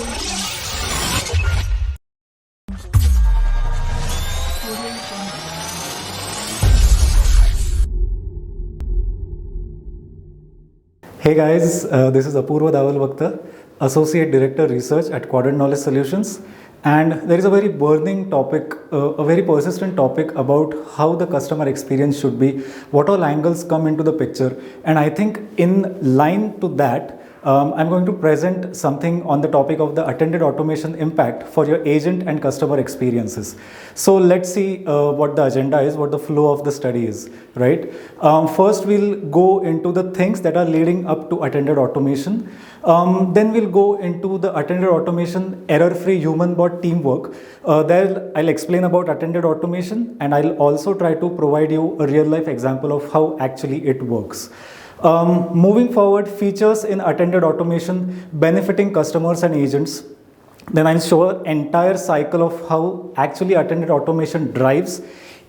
Hey guys, this is Apurva Dawal Bhakta, Associate Director Research at Quadrant Knowledge Solutions. And there is a very burning topic, a very persistent topic about how the customer experience should be, what all angles come into the picture. And I think in line to that, I'm going to present something on the topic of the attended automation impact for your agent and customer experiences. So let's see what the agenda is, what the flow of the study is, right? First, we'll go into the things that are leading up to attended automation. Then we'll go into the attended automation error-free human-bot teamwork. There I'll explain about attended automation, and I'll also try to provide you a real-life example of how actually it works. Moving forward, features in attended automation benefiting customers and agents. Then I'll show an entire cycle of how actually attended automation drives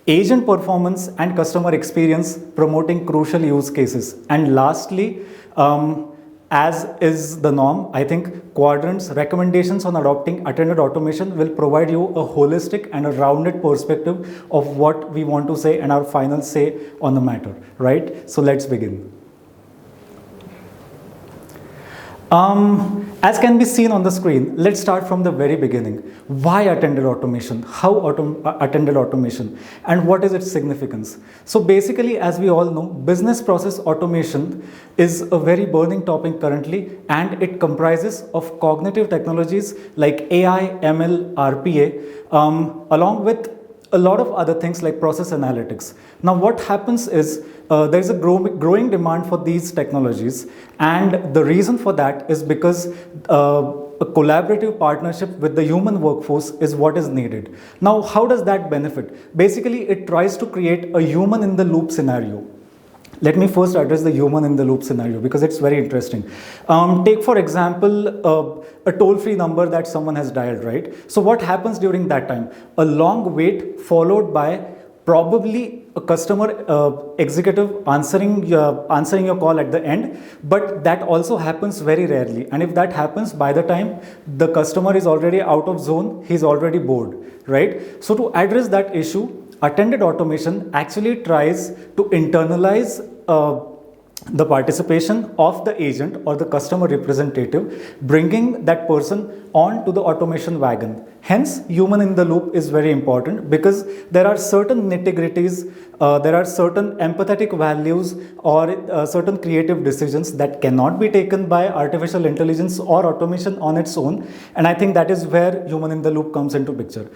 agent performance and customer experience, promoting crucial use cases. And lastly, as is the norm, I think Quadrant's recommendations on adopting attended automation will provide you a holistic and a rounded perspective of what we want to say and our final say on the matter, right? So let's begin. As can be seen on the screen, let's start from the very beginning. Why attended automation? How attended automation? And what is its significance? So basically, as we all know, business process automation is a very burning topic currently, and it comprises of cognitive technologies like AI, ML, RPA, along with a lot of other things like process analytics. Now what happens is there is a growing demand for these technologies, and the reason for that is because a collaborative partnership with the human workforce is what is needed. Now how does that benefit? Basically it tries to create a human in the loop scenario. Let me first address the human in the loop scenario because it's very interesting. Take for example a toll-free number that someone has dialed, right? So what happens during that time? A long wait followed by probably a customer executive answering your call at the end, but that also happens very rarely. And if that happens, by the time the customer is already out of zone, he's already bored, right? So to address that issue, attended automation actually tries to internalize the participation of the agent or the customer representative, bringing that person on to the automation wagon. Hence, human in the loop is very important because there are certain nitty-gritties, there are certain empathetic values or certain creative decisions that cannot be taken by artificial intelligence or automation on its own. And I think that is where human in the loop comes into picture.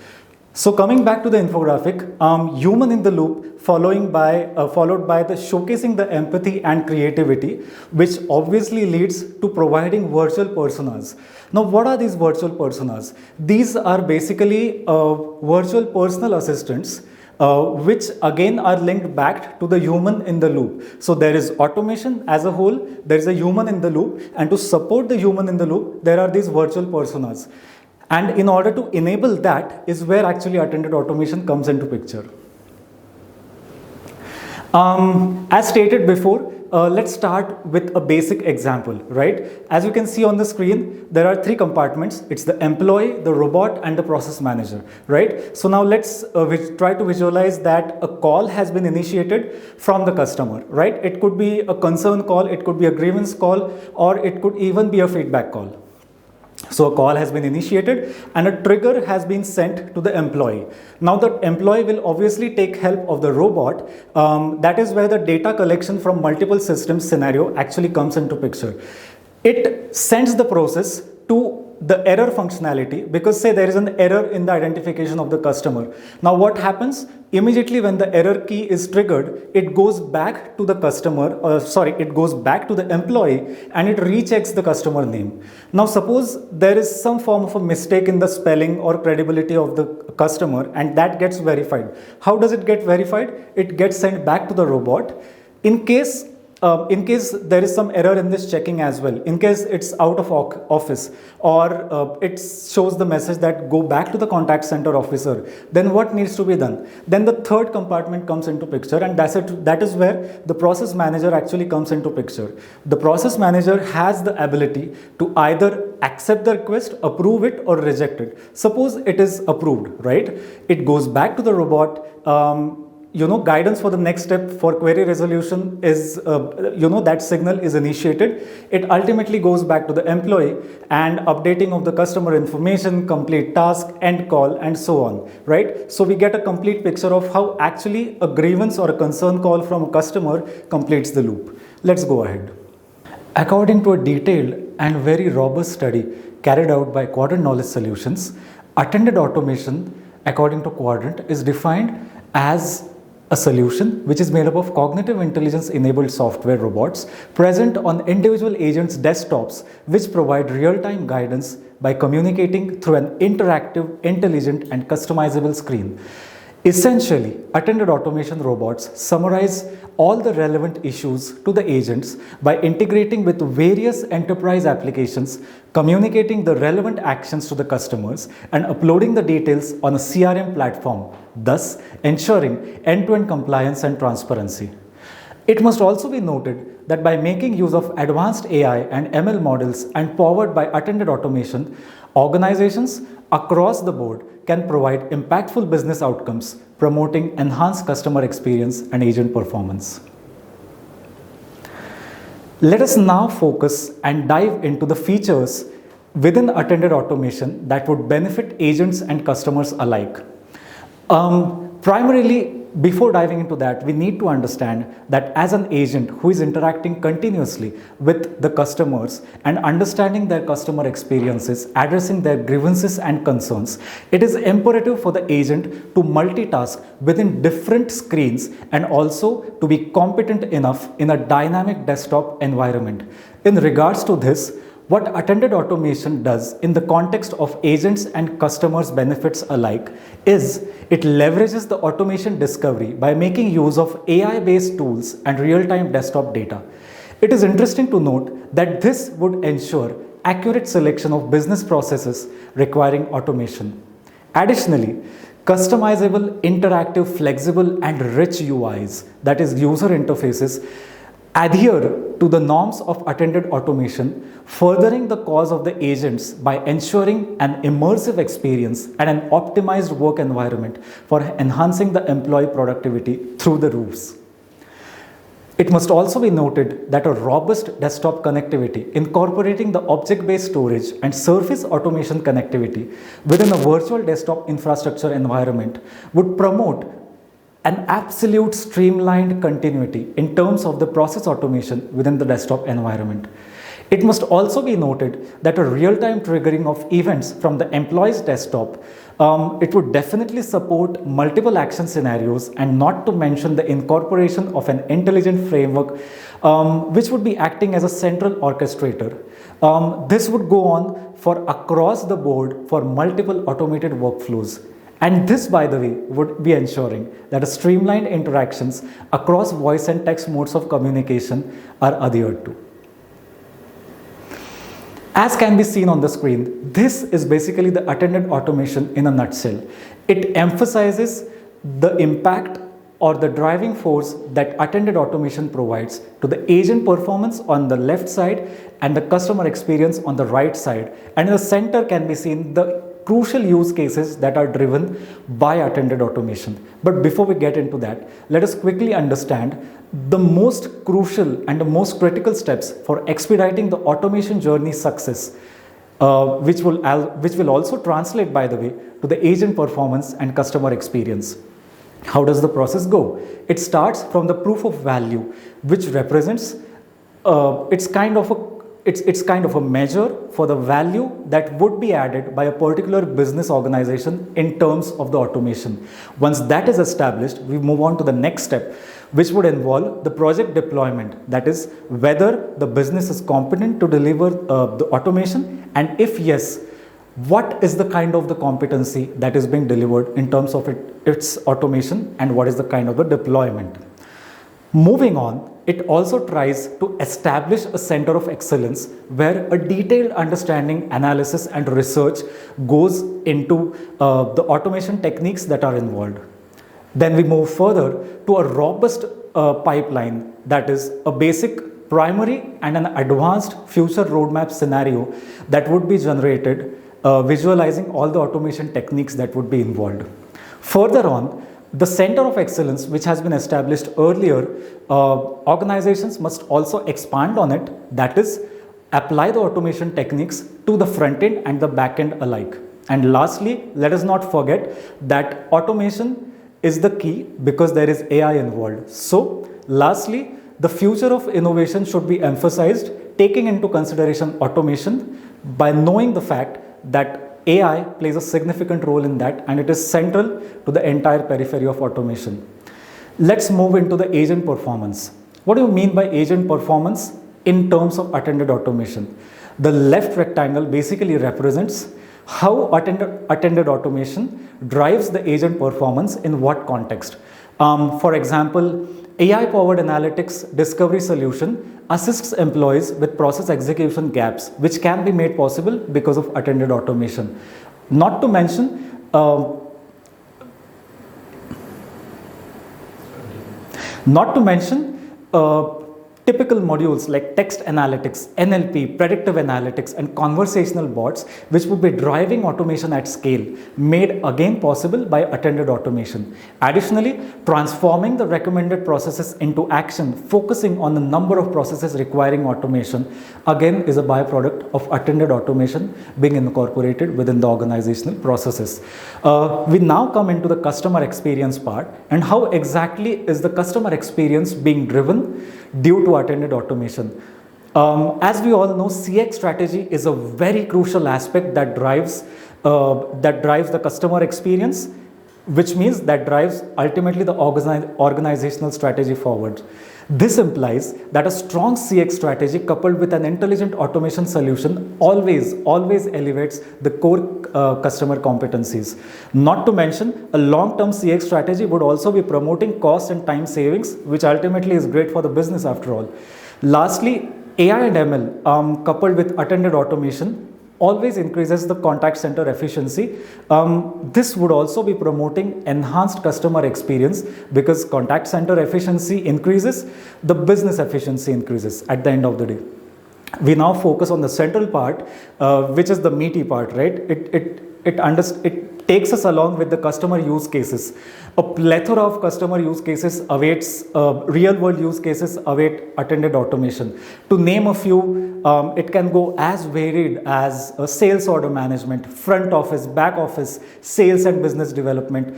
So coming back to the infographic, human in the loop followed by the showcasing the empathy and creativity, which obviously leads to providing virtual personas. Now what are these virtual personas? These are basically virtual personal assistants which again are linked back to the human in the loop. So there is automation as a whole, there is a human in the loop, and to support the human in the loop, there are these virtual personas. And in order to enable that is where actually attended automation comes into picture. As stated before, let's start with a basic example, right? As you can see on the screen, there are three compartments. It's the employee, the robot, and the process manager, right? So now let's try to visualize that a call has been initiated from the customer, right? It could be a concern call, it could be a grievance call, or it could even be a feedback call. So a call has been initiated and a trigger has been sent to the employee. Now the employee will obviously take help of the robot. That is where the data collection from multiple systems scenario actually comes into picture. It sends the process to the error functionality because say there is an error in the identification of the customer. Now what happens? Immediately when the error key is triggered, it goes back to the customer, it goes back to the employee and it rechecks the customer name. Now suppose there is some form of a mistake in the spelling or credibility of the customer and that gets verified. How does it get verified? It gets sent back to the robot. In case in case there is some error in this checking as well, in case it's out of office, or it shows the message that go back to the contact center officer, then what needs to be done? Then the third compartment comes into picture, and that is where the process manager actually comes into picture. The process manager has the ability to either accept the request, approve it, or reject it. Suppose it is approved, right? It goes back to the robot. Guidance for the next step for query resolution is, that signal is initiated. It ultimately goes back to the employee and updating of the customer information, complete task, end call, and so on, right? So we get a complete picture of how actually a grievance or a concern call from a customer completes the loop. Let's go ahead. According to a detailed and very robust study carried out by Quadrant Knowledge Solutions, attended automation, according to Quadrant, is defined as a solution which is made up of cognitive intelligence enabled software robots present on individual agents' desktops, which provide real-time guidance by communicating through an interactive, intelligent, and customizable screen. Essentially, attended automation robots summarize all the relevant issues to the agents by integrating with various enterprise applications, communicating the relevant actions to the customers, and uploading the details on a CRM platform, thus ensuring end-to-end compliance and transparency. It must also be noted that by making use of advanced AI and ML models and powered by attended automation, organizations across the board can provide impactful business outcomes, promoting enhanced customer experience and agent performance. Let us now focus and dive into the features within attended automation that would benefit agents and customers alike. Primarily, before diving into that, we need to understand that as an agent who is interacting continuously with the customers and understanding their customer experiences, addressing their grievances and concerns, it is imperative for the agent to multitask within different screens and also to be competent enough in a dynamic desktop environment. In regards to this, what attended automation does in the context of agents and customers' benefits alike is it leverages the automation discovery by making use of AI-based tools and real-time desktop data. It is interesting to note that this would ensure accurate selection of business processes requiring automation. Additionally, customizable, interactive, flexible, and rich UIs, that is user interfaces, adhere to the norms of attended automation, furthering the cause of the agents by ensuring an immersive experience and an optimized work environment for enhancing the employee productivity through the roofs. It must also be noted that a robust desktop connectivity incorporating the object-based storage and surface automation connectivity within a virtual desktop infrastructure environment would promote an absolute streamlined continuity in terms of the process automation within the desktop environment. It must also be noted that a real-time triggering of events from the employee's desktop, it would definitely support multiple action scenarios, and not to mention the incorporation of an intelligent framework which would be acting as a central orchestrator. This would go on for across the board for multiple automated workflows. And this, by the way, would be ensuring that a streamlined interactions across voice and text modes of communication are adhered to. As can be seen on the screen, this is basically the attended automation in a nutshell. It emphasizes the impact or the driving force that attended automation provides to the agent performance on the left side and the customer experience on the right side. And in the center can be seen the crucial use cases that are driven by attended automation. But before we get into that, let us quickly understand the most crucial and the most critical steps for expediting the automation journey success, which will also translate, by the way, to the agent performance and customer experience. How does the process go? It starts from the proof of value, which represents it's kind of a measure for the value that would be added by a particular business organization in terms of the automation. Once that is established, we move on to the next step, which would involve the project deployment. That is, whether the business is competent to deliver the automation, and if yes, what is the kind of the competency that is being delivered in terms of its automation, and what is the kind of the deployment. Moving on, it also tries to establish a center of excellence where a detailed understanding, analysis, and research goes into the automation techniques that are involved. Then we move further to a robust pipeline, that is a basic, primary, and an advanced future roadmap scenario that would be generated, visualizing all the automation techniques that would be involved. Further on, the center of excellence, which has been established earlier, organizations must also expand on it, that is, apply the automation techniques to the front end and the back end alike. And lastly, let us not forget that automation is the key because there is AI involved. So, lastly, the future of innovation should be emphasized, taking into consideration automation by knowing the fact that AI plays a significant role in that, and it is central to the entire periphery of automation. Let's move into the agent performance. What do you mean by agent performance in terms of attended automation? The left rectangle basically represents how attended automation drives the agent performance in what context. For example, AI-powered analytics discovery solution assists employees with process execution gaps, which can be made possible because of attended automation. Not to mention, typical modules like text analytics, NLP, predictive analytics, and conversational bots, which would be driving automation at scale, made again possible by attended automation. Additionally, transforming the recommended processes into action, focusing on the number of processes requiring automation, again is a byproduct of attended automation being incorporated within the organizational processes. We now come into the customer experience part, and how exactly is the customer experience being driven due to attended automation. As we all know, CX strategy is a very crucial aspect that drives the customer experience, which means that drives ultimately the organizational strategy forward. This implies that a strong CX strategy coupled with an intelligent automation solution always elevates the core customer competencies. Not to mention, a long-term CX strategy would also be promoting cost and time savings, which ultimately is great for the business after all. Lastly, AI and ML coupled with attended automation always increases the contact center efficiency. This would also be promoting enhanced customer experience because contact center efficiency increases, the business efficiency increases at the end of the day. We now focus on the central part, which is the meaty part, right? It takes us along with the customer use cases. A plethora of customer use cases awaits, real world use cases await attended automation. To name a few, it can go as varied as sales order management, front office, back office, sales and business development,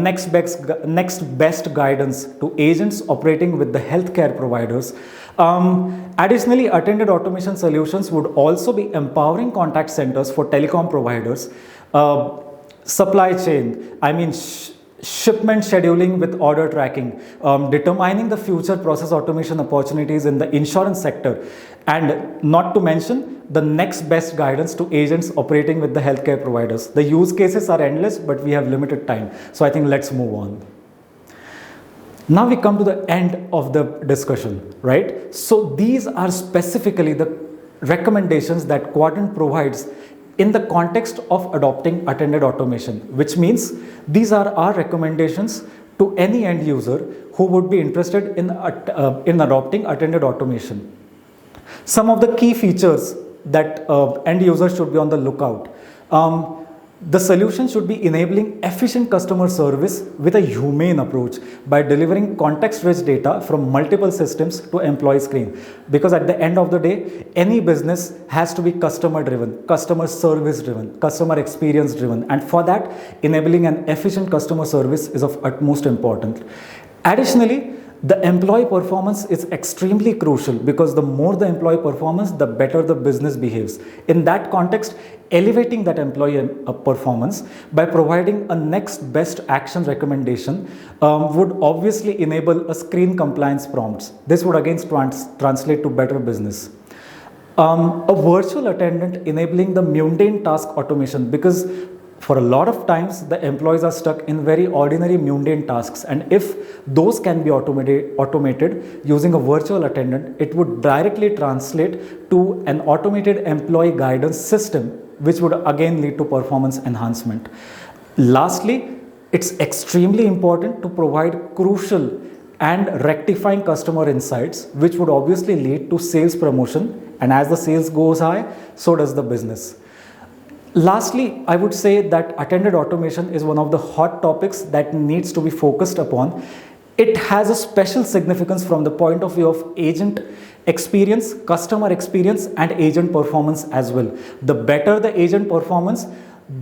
next best guidance to agents operating with the healthcare providers. Additionally, attended automation solutions would also be empowering contact centers for telecom providers, supply chain, shipment scheduling with order tracking, determining the future process automation opportunities in the insurance sector, and not to mention the next best guidance to agents operating with the healthcare providers. The use cases are endless, but we have limited time. So I think let's move on. Now we come to the end of the discussion, right? So these are specifically the recommendations that Quadrant provides in the context of adopting attended automation, which means these are our recommendations to any end user who would be interested in adopting attended automation. Some of the key features that end users should be on the lookout. The solution should be enabling efficient customer service with a humane approach by delivering context-rich data from multiple systems to employee screen. Because at the end of the day, any business has to be customer-driven, customer service-driven, customer experience-driven. And for that, enabling an efficient customer service is of utmost importance. Additionally, the employee performance is extremely crucial because the more the employee performance, the better the business behaves. In that context, elevating that employee performance by providing a next best action recommendation would obviously enable a screen compliance prompts. This would again translate to better business. A virtual attendant enabling the mundane task automation, because For a lot of times, the employees are stuck in very ordinary mundane tasks, and if those can be automated using a virtual attendant, it would directly translate to an automated employee guidance system, which would again lead to performance enhancement. Lastly, it's extremely important to provide crucial and rectifying customer insights, which would obviously lead to sales promotion, and as the sales goes high, so does the business. Lastly, I would say that attended automation is one of the hot topics that needs to be focused upon. It has a special significance from the point of view of agent experience, customer experience, and agent performance as well. The better the agent performance,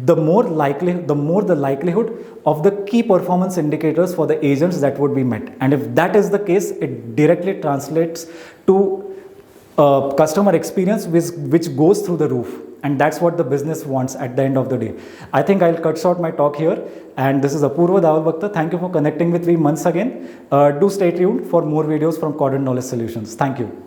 the more the likelihood of the key performance indicators for the agents that would be met. And if that is the case, it directly translates to customer experience which goes through the roof. And that's what the business wants at the end of the day. I think I'll cut short my talk here. And this is Apurva Davalbhakta. Thank you for connecting with me once again. Do stay tuned for more videos from Quadrant Knowledge Solutions. Thank you.